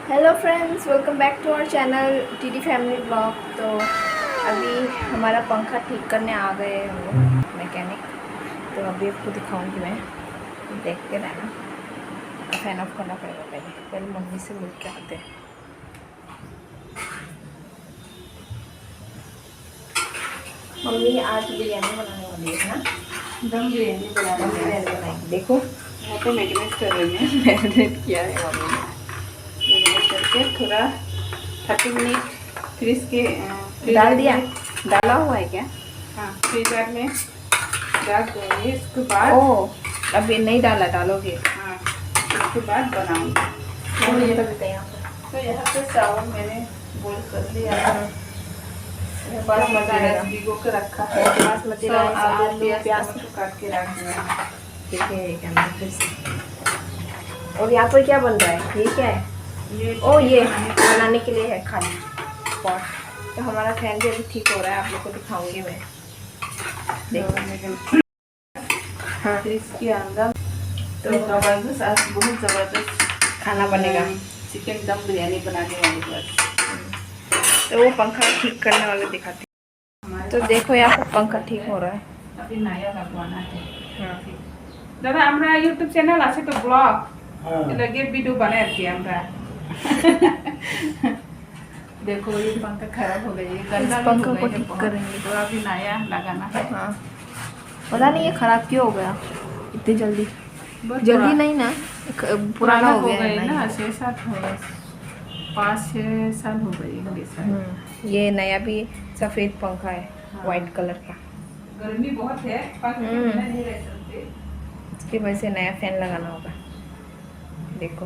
Hello friends, welcome back to our channel TD family blog. तो अभी हमारा पंखा ठीक करने आ गए हम लोग मैकेनिक। तो अभी आपको दिखाऊंगी मैं, देखते रहना। फैन ऑफ करना पड़ेगा पहले मम्मी से मिल के आते हैं। मम्मी आज बिरयानी बनाने वाली है ना, दम बिरयानी बनाएंगे। देखो यहाँ पे मैरिनेट कर रही है। मैरिनेट किया है मम्मी ने। मैरिनेट करके थोड़ा 30 मिनट फ्रीज के डाल दिया, डाला हुआ है क्या? हाँ, फ्रीजर में डाल दूँगी। इसके बाद अभी नहीं डाला, डालोगे? हाँ, उसके बाद बनाऊँगी। मुझे तो बताइए। तो यहाँ पे चावल मैंने बॉईल कर लिया है। बासमती राइस भिगो के रखा है। बासमती राइस, आलू, प्याज काट के रख दिया है। ठीक है, ये क्या फिर से। और यहाँ पर क्या बन रहा है? ये क्या है? ये बनाने के लिए है खाली पॉट। तो हमारा फैन भी अभी ठीक हो रहा है, आप लोग को दिखाऊंगी मैं। देखो हाँ, फिर इसके अंदर तो जबरदस्त, आज बहुत ज़बरदस्त खाना बनेगा। चिकन दम बिरयानी बनाने वाली बस। तो वो पंखा ठीक करने वाले दिखाते हैं। तो देखो यहाँ पर पंखा ठीक हो रहा है। अभी नया लगवाना है। हाँ, दादा हमरा यूट्यूब चैनल আছে তো ব্লগ लगे वीडियो बनाए रखी है हमरा। देखो ये पंखा खराब हो गई है, गंदा इस पंखा हो को गई है ठीक बहुत। करेंगे। तो अभी नया लगाना है। हाँ, पता नहीं ये खराब क्यों हो गया इतनी जल्दी। बहुत जल्दी नहीं ना, पुराना हो गया है ना। 6-7 हो गए, 5-6 साल हो गई होंगे शायद। ये नया भी सफ़ेद पंखा है, हाँ। वाइट कलर का। गर्मी बहुत है, पंखे के बिना नहीं रह सकते। इसकी वजह से नया फैन लगाना होगा। देखो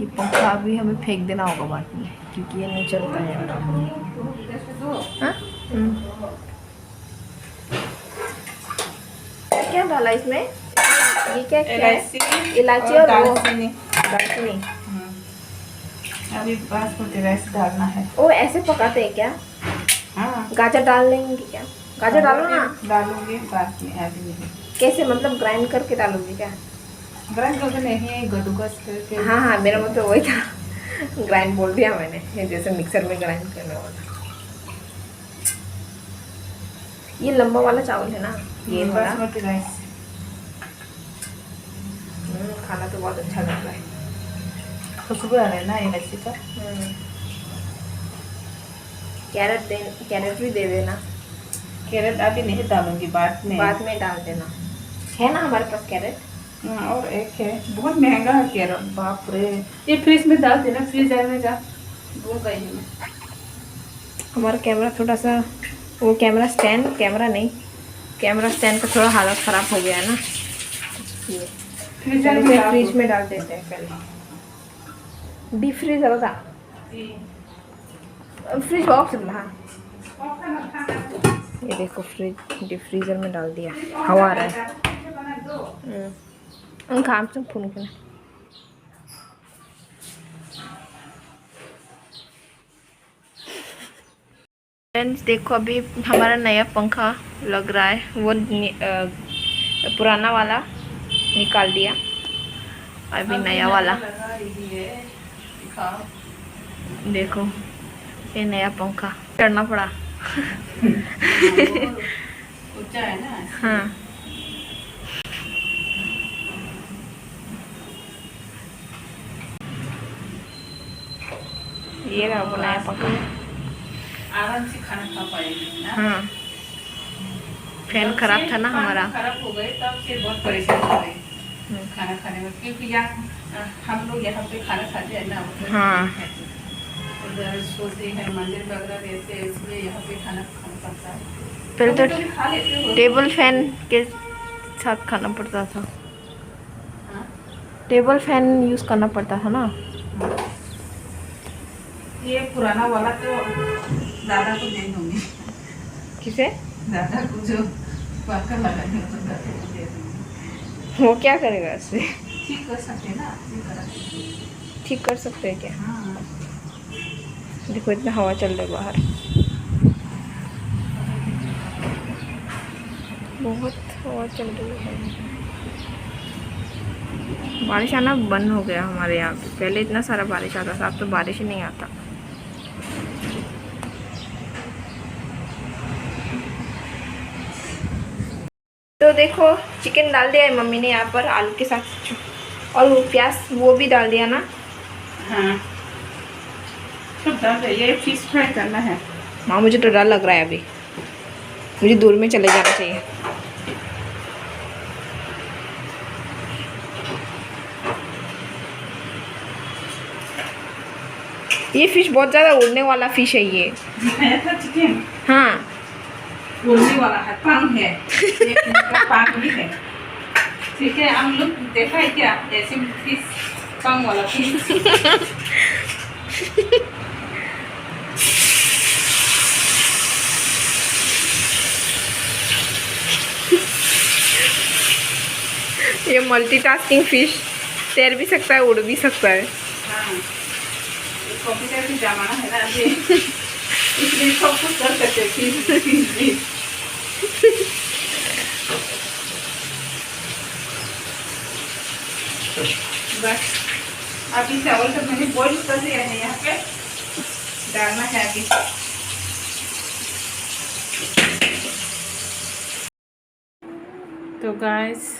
ये पंखा अभी हमें फेंक देना होगा बाद में, क्योंकि ये नहीं चलता है। हाँ? क्या डाला इसमें? ये क्या क्या है? इलायची और वो दालचीनी। अभी बासमती राइस डालना है। ओ, ऐसे पकाते हैं क्या? हाँ, गाजर डाल लेंगे क्या? गाजर डालो ना। डालूंगी बाद में। अभी नहीं। कैसे, मतलब ग्राइंड करके डालोगे क्या? ग्राइंड करके नहीं, गदुकस करके। हाँ, मेरा मतलब वही था। ग्राइंड बोल दिया मैंने, जैसे मिक्सर में ग्राइंड करने वाला। ये लंबा वाला चावल है ना, ये वाला। बासमती राइस। खाना तो बहुत अच्छा लग रहा है। खुशबू आ रहा है ना इलायची का। कैरेट भी दे देना। कैरेट अभी नहीं डालूंगी, बाद में डाल देना। है ना हमारे पास कैरेट। और एक है, बहुत महंगा है कैरेट, बाप रे। ये फ्रिज में डाल देना, फ्रीजर में जा। भूल गई हूँ मैं। हमारा कैमरा थोड़ा सा, वो कैमरा स्टैंड का थोड़ा हालत ख़राब हो गया है ना, ये फ्रिज में डाल देते हैं पहले। डीप फ्रीज होगा, फ्रिज ऑफ रहा। ये देखो फ्रिज डीप फ्रीजर में डाल दिया, हवा आ रहा है। काम से फोन करना। फ्रेंड्स देखो, अभी हमारा नया पंखा लग रहा है। वो पुराना वाला निकाल दिया, अभी नया वाला। देखो ये नया पंखा चढ़ना पड़ा। ऊंचा है ना। हाँ, ये रहा वो नया पंखा। आराम से खाना खा पाएगी ना। हाँ, फैन खराब था ना हमारा। खराब हो गए तब से बहुत परेशान हो गए खाना खाने में, क्योंकि यहाँ हम लोग यहाँ पे खाना खाते हैं ना। हाँ, उधर सोते हैं, मंदिर वगैरह रहते हैं, इसलिए यहाँ पे खाना पड़ता है। पहले तो खा लेते हो। टेबल फैन के साथ खाना पड़ता था। हाँ? टेबल फैन यूज़ करना पड़ता था ना। ये पुराना वाला तो दादा को दे दूँगी। किसे? दादा को जो पंखा लगाने को दादा को दे दूँगी। वो क्या करेगा इससे? ठीक कर सकते हैं ना, ठीक कर सकते हैं क्या? हाँ। देखो इतना हवा चल रहा है बाहर, बहुत हवा चल रही है। बारिश आना बंद हो गया हमारे यहाँ पे। पहले इतना सारा बारिश आता था, अब तो बारिश ही नहीं आता। तो देखो चिकन डाल दिया है मम्मी ने यहाँ पर आलू के साथ, और वो प्याज वो भी डाल दिया ना। हाँ सब डाल दिया। ये फिश फ्राई करना है। हाँ मुझे तो डर लग रहा है, अभी मुझे दूर में चले जाना चाहिए। ये फिश बहुत ज़्यादा उड़ने वाला फिश है ये। दिखाया था चिकन। हाँ उड़ने वाला है, पंख है, एक इसका पंख भी है। ठीक है, हम लोग देखा है क्या ऐसे फिश, पंख वाला फिश। ये मल्टीटास्किंग फिश तैर भी सकता है, उड़ भी सकता है। हाँ, कंप्यूटर की जमाना है ना अभी, इसलिए सब कुछ कर सकते हैं फिश भी। बस अभी चावल तो मैंने बॉईल कर दिया है, यहाँ पे डालना है अभी। तो गाइस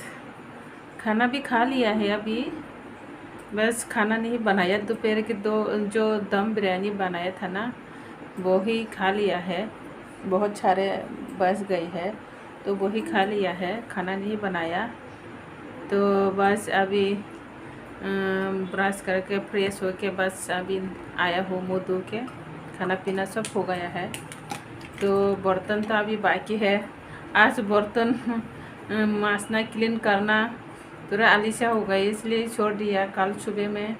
खाना भी खा लिया है अभी, बस खाना नहीं बनाया। दोपहर के जो दम बिरयानी बनाया था ना वो ही खा लिया है। बहुत सारे बच गई है तो वो ही खा लिया है, खाना नहीं बनाया। तो बस अभी ब्रश करके फ्रेश होके बस अभी आया हूँ, मुँह धो के खाना पीना सब हो गया है। तो बर्तन तो अभी बाकी है। आज बर्तन मांजना क्लीन करना थोड़ा आलिशा हो गई, इसलिए छोड़ दिया। कल सुबह में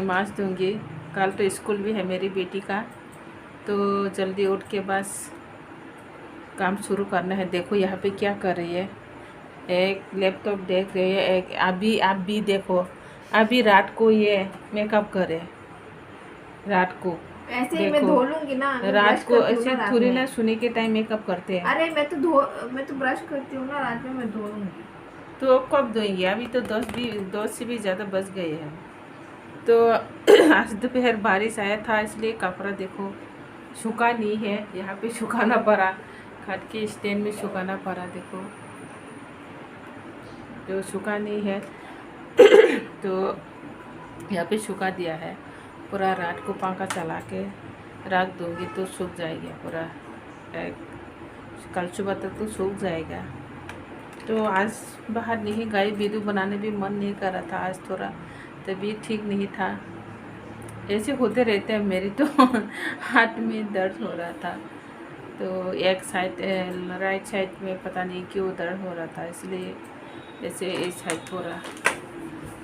मांज दूँगी। कल तो स्कूल भी है मेरी बेटी का, तो जल्दी उठ के बस काम शुरू करना है। देखो यहाँ पे क्या कर रही है, एक लैपटॉप देख रही है, एक अभी देखो अभी रात को ये मेकअप करे। रात को ऐसे ही मैं धो लूंगी ना, रात को ऐसे थोड़ी ना सोने के टाइम मेकअप करते हैं। अरे मैं तो ब्रश करती हूँ ना रात में, मैं धो लूंगी। तो कब धोएंगे? अभी तो 10 से भी ज़्यादा बज गए हैं। तो आज दोपहर बारिश आया था, इसलिए कपड़ा देखो सूखा नहीं है, यहाँ पे सुखाना पड़ा, खट के स्टैंड में सुखाना पड़ा। देखो तो सूखा नहीं है तो यहाँ पे सुखा दिया है पूरा। रात को पंखा चला के रख दूँगी तो सूख जाएगा पूरा, कल सुबह तक तो सूख जाएगा। तो आज बाहर नहीं गई, वीडियो बनाने भी मन नहीं कर रहा था। आज थोड़ा तबीयत ठीक नहीं था, ऐसे होते रहते हैं मेरी तो हाथ में दर्द हो रहा था। तो एक साइड राइट साइड में पता नहीं क्यों दर्द हो रहा था, इसलिए ऐसे इस साइड हो रहा।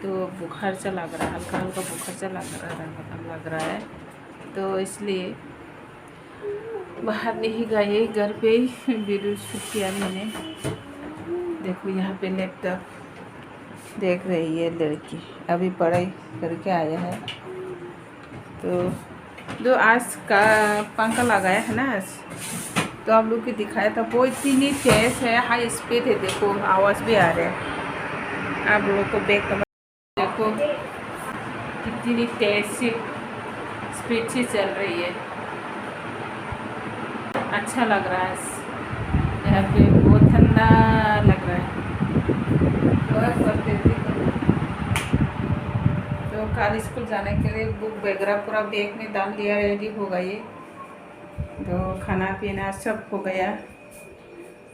तो बुखार सा लग रहा है, हल्का हल्का बुखार सा लग रहा है। तो इसलिए बाहर नहीं गई, घर पे ही वीडियो शूट किया मैंने। देखो यहाँ पे लैपटॉप देख रही है लड़की, अभी पढ़ाई करके आया है। तो जो आज का पंखा लगाया है ना, तो आप लोग को दिखाया था, वो इतनी तेज है, हाई स्पीड है। देखो आवाज़ भी आ रहा है, आप लोगों को बैक कमरा देखो कितनी तेज सी स्पीड से चल रही है। अच्छा लग रहा है, यहाँ पे बहुत ठंडा लग रहा है। तो कल स्कूल जाने के लिए बुक वगैरह पूरा बैग में डाल दिया, रेडी हो गई। तो खाना पीना सब हो गया।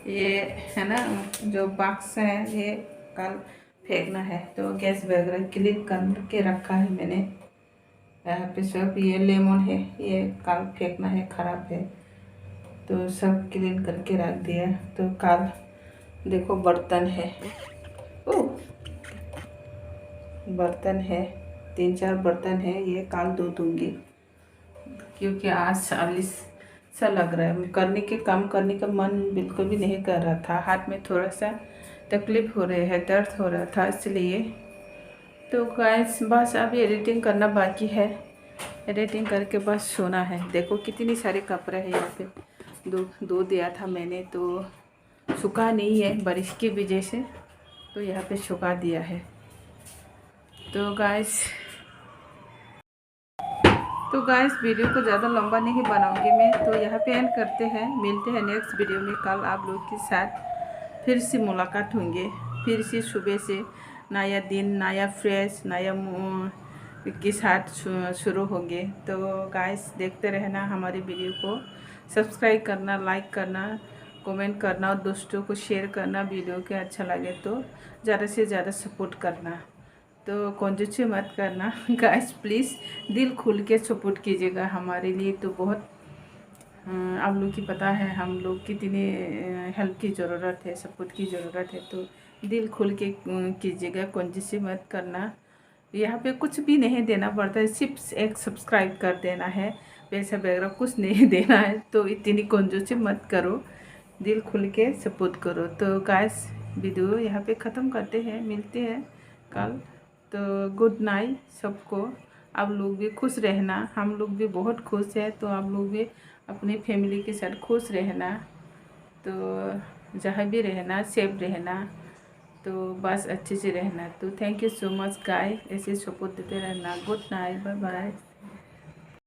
ये है ना जो बॉक्स है ये कल फेंकना है, तो गैस वगैरह क्लीन करके रखा है मैंने। यहाँ पे सब ये लेमन है, ये कल फेंकना है, ख़राब है, तो सब क्लीन करके रख दिया। तो कल देखो बर्तन है, ओ बर्तन है 3-4 बर्तन है, ये कल धो दूँगी, क्योंकि आज आलिस सा लग रहा है। काम करने का मन बिल्कुल भी नहीं कर रहा था। हाथ में थोड़ा सा तकलीफ़ हो रही है, दर्द हो रहा था, इसलिए। तो गाइस बस अभी एडिटिंग करना बाकी है, एडिटिंग करके बस सोना है। देखो कितनी सारे कपड़े हैं यहाँ पे, दो दिया था मैंने, तो सूखा नहीं है बारिश की वजह से, तो यहाँ पे सुखा दिया है। तो गाइस वीडियो को ज़्यादा लंबा नहीं बनाऊंगी मैं, तो यहाँ पे एंड करते हैं। मिलते हैं नेक्स्ट वीडियो में। कल आप लोग के साथ फिर से मुलाकात होंगे, फिर से सुबह से नया दिन, नया फ्रेश, नया के साथ शुरू होंगे। तो गाइस देखते रहना हमारी वीडियो को, सब्सक्राइब करना, लाइक करना, कमेंट करना और दोस्तों को शेयर करना। वीडियो के अच्छा लगे तो ज़्यादा से ज़्यादा सपोर्ट करना, तो कंजूसी मत करना गाइस प्लीज़। दिल खुल के सपोर्ट कीजिएगा हमारे लिए। तो बहुत आप लोग की पता है हम लोग कितनी हेल्प की ज़रूरत है, सपोर्ट की ज़रूरत है। तो दिल खुल के कीजिएगा, कंजूसी मत करना। यहाँ पे कुछ भी नहीं देना पड़ता है, सिर्फ एक सब्सक्राइब कर देना है, पैसा वगैरह कुछ नहीं देना है। तो इतनी कंजूसी मत करो, दिल खुल के सपोर्ट करो। तो गाइस वीडियो यहाँ पे ख़त्म करते हैं, मिलते हैं कल। तो गुड नाइट सबको। आप लोग भी खुश रहना, हम लोग भी बहुत खुश हैं। तो आप लोग भी अपनी फैमिली के साथ खुश रहना, तो जहाँ भी रहना सेफ रहना, तो बस अच्छे से रहना। तो thank you so much guys, ऐसे सपोर्ट देते रहना। Good night, bye bye.